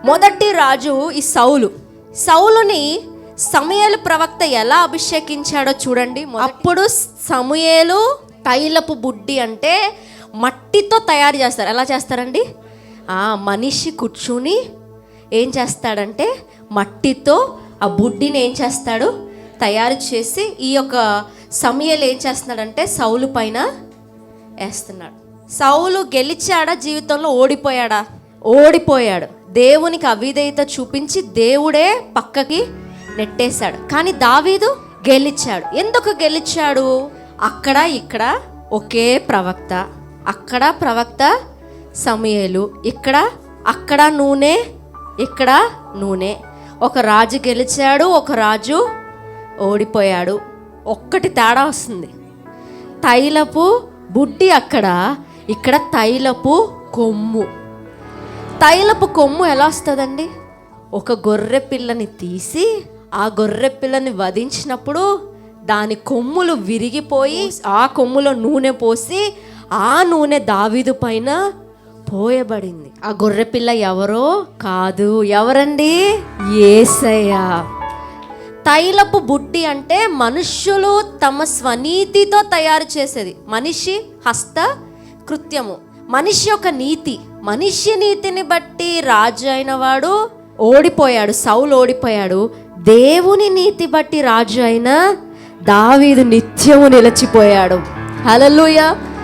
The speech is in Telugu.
మొదటి రాజు ఈ సౌలుని సమూయేలు ప్రవక్త ఎలా అభిషేకించాడో చూడండి. అప్పుడు సమూయేలు తైలపు బుడ్డి అంటే మట్టితో తయారు చేస్తారు. ఎలా చేస్తారండి? మనిషి కూర్చుని ఏం చేస్తాడంటే మట్టితో ఆ బుడ్డిని ఏం చేస్తాడు, తయారు చేసి ఈ యొక్క సమూయేలు ఏం చేస్తున్నాడంటే సౌలు పైన వేస్తున్నాడు. సౌలు గెలిచాడా జీవితంలో? ఓడిపోయాడా? ఓడిపోయాడు. దేవునికి అవిధేయత చూపించి దేవుడే పక్కకి నెట్టేశాడు. కానీ దావీదు గెలిచాడు. ఎందుకు గెలిచాడు? అక్కడ ఇక్కడ ఒకే ప్రవక్త, అక్కడ ప్రవక్త సమూయేలు, అక్కడ నూనె, ఇక్కడ నూనె. ఒక రాజు గెలిచాడు, ఒక రాజు ఓడిపోయాడు. ఒక్కటి తేడా వస్తుంది. తైలపు బుడ్డి అక్కడ, ఇక్కడ తైలపు కొమ్ము. తైలపు కొమ్ము ఎలా వస్తుందండి? ఒక గొర్రె పిల్లని తీసి ఆ గొర్రె పిల్లని వధించినప్పుడు దాని కొమ్ములు విరిగిపోయి ఆ కొమ్ములో నూనె పోసి ఆ నూనె దావీదు పైన పోయబడింది. ఆ గొర్రె పిల్ల ఎవరో కాదు, ఎవరండి? యేసయ్య. తైలపు బుడ్డి అంటే మనుష్యులు తమ స్వనీతితో తయారు చేసేది. మనిషి హస్త కృత్యము, మనిషి యొక్క నీతి. మనిషి నీతిని బట్టి రాజు అయిన వాడు ఓడిపోయాడు, సౌలు ఓడిపోయాడు. దేవుని నీతి బట్టి రాజు అయిన దావీదు నిత్యము నిలిచిపోయాడు. హల్లెలూయా.